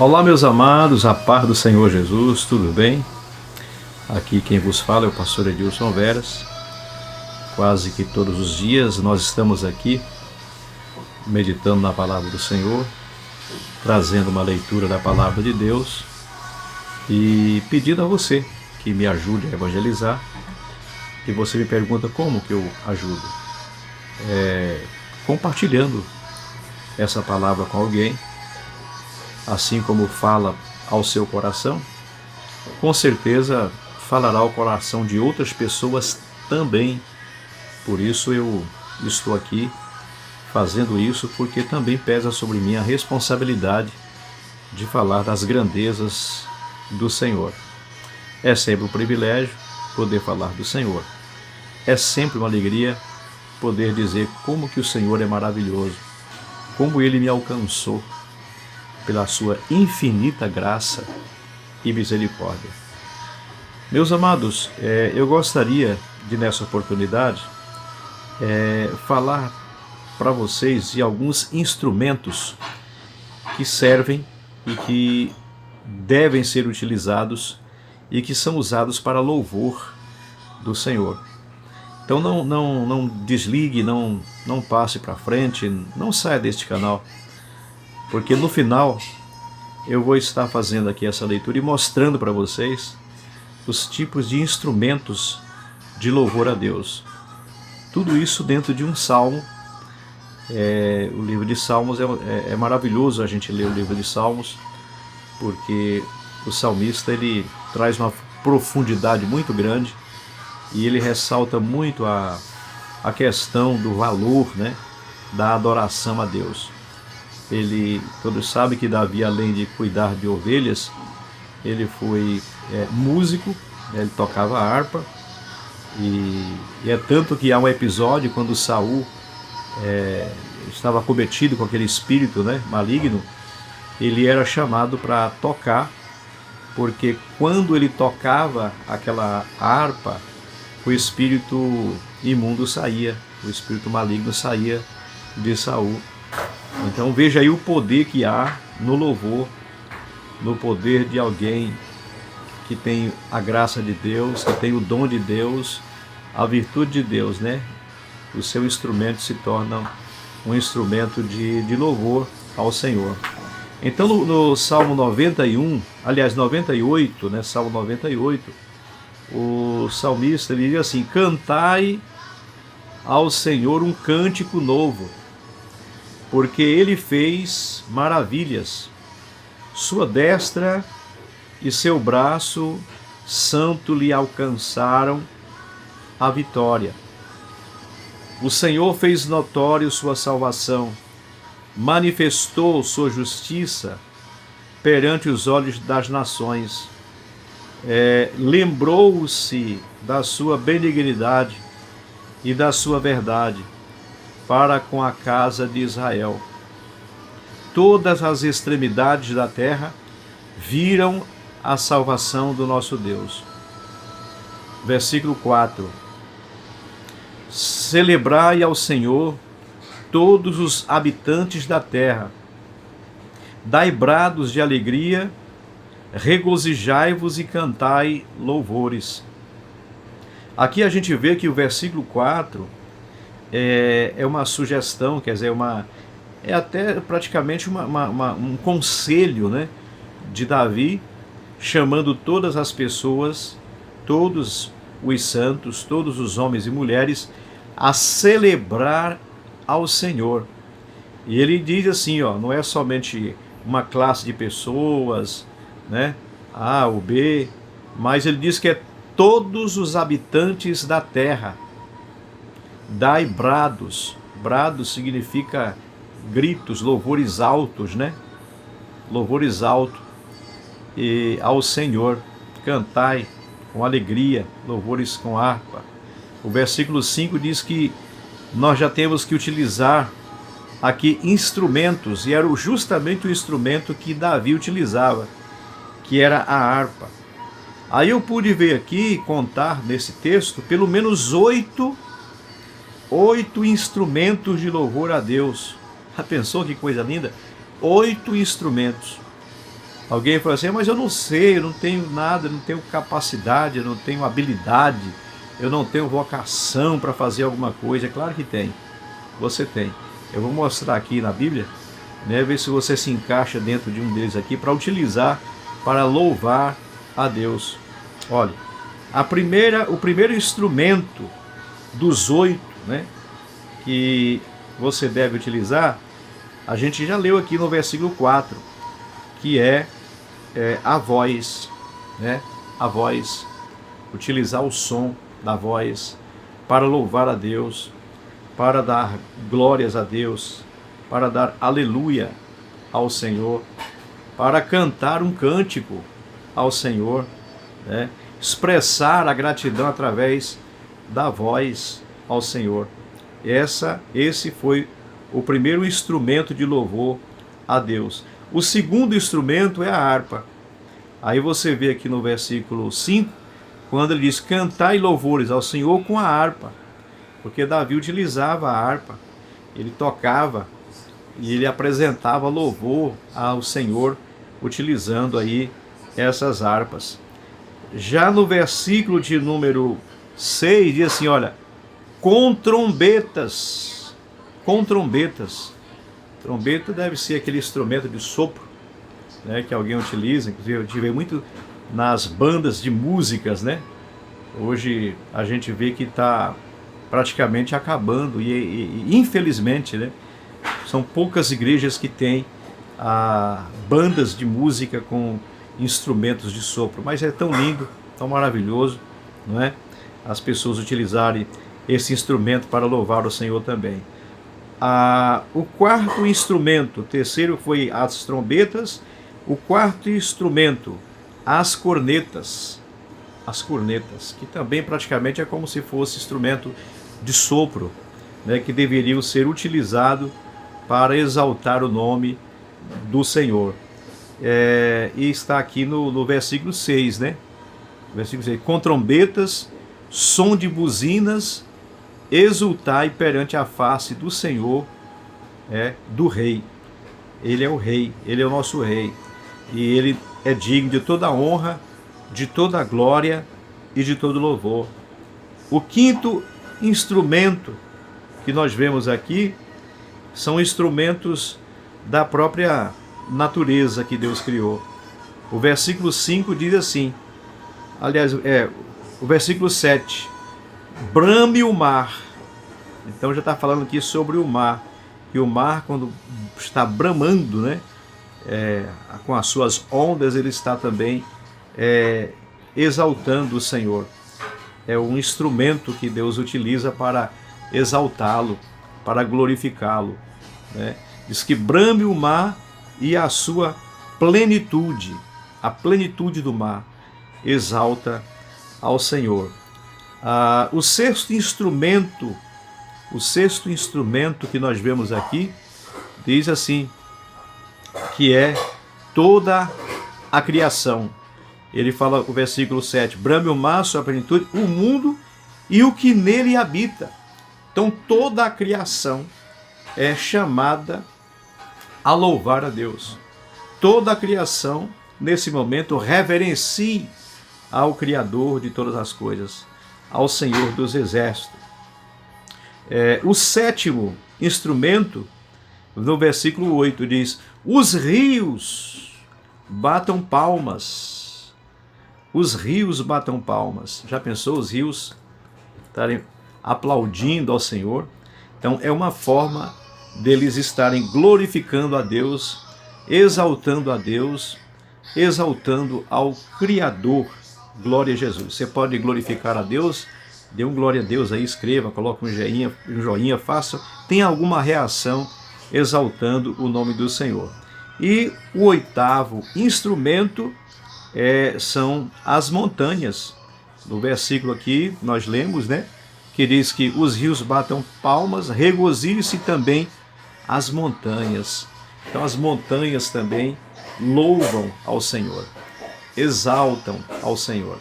Olá, meus amados, a paz do Senhor Jesus, tudo bem? Aqui quem vos fala é o pastor Edilson Veras. Quase que todos os dias nós estamos aqui meditando na palavra do Senhor, trazendo uma leitura da palavra de Deus e pedindo a você que me ajude a evangelizar. E você me pergunta como que eu ajudo? Compartilhando essa palavra com alguém, assim como fala ao seu coração, com certeza falará ao coração de outras pessoas também. Por isso eu estou aqui fazendo isso, porque também pesa sobre mim a responsabilidade de falar das grandezas do Senhor. É sempre um privilégio poder falar do Senhor. É sempre uma alegria poder dizer como que o Senhor é maravilhoso, como Ele me alcançou pela sua infinita graça e misericórdia. Meus amados, eu gostaria de, nessa oportunidade, falar para vocês de alguns instrumentos que servem e que devem ser utilizados e que são usados para louvor do Senhor. Então não desligue, não passe para frente, não saia deste canal, porque no final eu vou estar fazendo aqui essa leitura e mostrando para vocês os tipos de instrumentos de louvor a Deus. Tudo isso dentro de um salmo. O livro de Salmos é maravilhoso a gente ler o livro de Salmos, porque o salmista ele traz uma profundidade muito grande e ele ressalta muito a questão do valor, né, da adoração a Deus. Todos sabem que Davi, além de cuidar de ovelhas, ele foi músico, né, ele tocava harpa, e é tanto que há um episódio quando Saul estava acometido com aquele espírito, né, maligno. Ele era chamado para tocar, porque quando ele tocava aquela harpa, o espírito imundo saía, o espírito maligno saía de Saul. Então veja aí o poder que há no louvor, no poder de alguém que tem a graça de Deus, que tem o dom de Deus, a virtude de Deus, né? O seu instrumento se torna um instrumento de louvor ao Senhor. Então no Salmo 91, aliás 98, né? Salmo 98, o salmista ele diz assim: cantai ao Senhor um cântico novo, porque Ele fez maravilhas, sua destra e seu braço santo lhe alcançaram a vitória. O Senhor fez notório sua salvação, manifestou sua justiça perante os olhos das nações, lembrou-se da sua benignidade e da sua verdade para com a casa de Israel. Todas as extremidades da terra viram a salvação do nosso Deus. Versículo 4. Celebrai ao Senhor todos os habitantes da terra, dai brados de alegria, regozijai-vos e cantai louvores. Aqui a gente vê que o versículo 4 é uma sugestão, quer dizer, é até praticamente um conselho, né, de Davi, chamando todas as pessoas, todos os santos, todos os homens e mulheres, a celebrar ao Senhor. E ele diz assim, não é somente uma classe de pessoas, né, A ou B, mas ele diz que é todos os habitantes da terra. Dai brados. Brados significa gritos, louvores altos, né? Louvores altos e ao Senhor. Cantai com alegria, louvores com harpa. O versículo 5 diz que nós já temos que utilizar aqui instrumentos, e era justamente o instrumento que Davi utilizava, que era a harpa. Aí eu pude ver aqui, contar nesse texto, pelo menos 8 instrumentos de louvor a Deus. Já pensou que coisa linda? 8 instrumentos. Alguém fala assim, mas eu não sei, eu não tenho nada, eu não tenho capacidade, eu não tenho habilidade, eu não tenho vocação para fazer alguma coisa. É claro que tem, você tem. Eu vou mostrar aqui na Bíblia, né, ver se você se encaixa dentro de um deles aqui para utilizar, para louvar a Deus. Olha, o primeiro instrumento dos 8, né, que você deve utilizar, a gente já leu aqui no versículo 4, que é a voz, né? A voz, utilizar o som da voz para louvar a Deus, para dar glórias a Deus, para dar aleluia ao Senhor, para cantar um cântico ao Senhor, né? Expressar a gratidão através da voz ao Senhor. Esse foi o primeiro instrumento de louvor a Deus. O segundo instrumento é a harpa. Aí você vê aqui no versículo 5, quando ele diz, cantai louvores ao Senhor com a harpa. Porque Davi utilizava a harpa, ele tocava e ele apresentava louvor ao Senhor, utilizando aí essas harpas. Já no versículo de número 6, diz assim, olha, com trombetas. Com trombetas. Trombeta deve ser aquele instrumento de sopro, né, que alguém utiliza. Inclusive eu tive muito nas bandas de músicas, né? Hoje a gente vê que está praticamente acabando e infelizmente, né, são poucas igrejas que têm bandas de música com instrumentos de sopro, mas é tão lindo, tão maravilhoso, não é? As pessoas utilizarem esse instrumento para louvar o Senhor também. O quarto instrumento, o terceiro foi as trombetas, o quarto instrumento, as cornetas, que também praticamente é como se fosse instrumento de sopro, né, que deveriam ser utilizados para exaltar o nome do Senhor. E está aqui no versículo 6, né? Versículo 6, com trombetas, som de buzinas, exultai perante a face do Senhor, do Rei. Ele é o Rei, Ele é o nosso Rei. E Ele é digno de toda a honra, de toda a glória e de todo louvor. O quinto instrumento que nós vemos aqui são instrumentos da própria natureza que Deus criou. O versículo 5 diz assim, aliás, o versículo 7, brame o mar. Então já está falando aqui sobre o mar. E o mar, quando está bramando, né, com as suas ondas, ele está também exaltando o Senhor. É um instrumento que Deus utiliza para exaltá-lo, para glorificá-lo, né? Diz que brame o mar e a sua plenitude, a plenitude do mar, exalta ao Senhor. O sexto instrumento que nós vemos aqui, diz assim, que é toda a criação. Ele fala o versículo 7, brame o mar, sua plenitude, o mundo e o que nele habita. Então toda a criação é chamada a louvar a Deus. Toda a criação, nesse momento, reverencie ao Criador de todas as coisas, ao Senhor dos Exércitos. O sétimo instrumento, no versículo 8, diz, os rios batam palmas. Os rios batam palmas. Já pensou os rios estarem aplaudindo ao Senhor? Então é uma forma deles estarem glorificando a Deus, exaltando a Deus, exaltando ao Criador. Glória a Jesus. Você pode glorificar a Deus, dê um glória a Deus aí, escreva, coloque um joinha, faça, tenha alguma reação exaltando o nome do Senhor. E o oitavo instrumento são as montanhas. No versículo aqui nós lemos, né, que diz que os rios batam palmas, regozije-se também as montanhas. Então as montanhas também louvam ao Senhor, exaltam ao Senhor.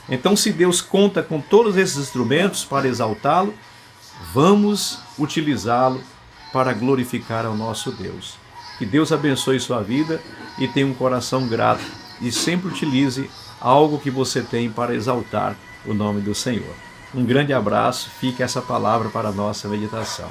Então, se Deus conta com todos esses instrumentos para exaltá-lo, vamos utilizá-lo para glorificar ao nosso Deus. Que Deus abençoe sua vida e tenha um coração grato e sempre utilize algo que você tem para exaltar o nome do Senhor. Um grande abraço, fica essa palavra para a nossa meditação.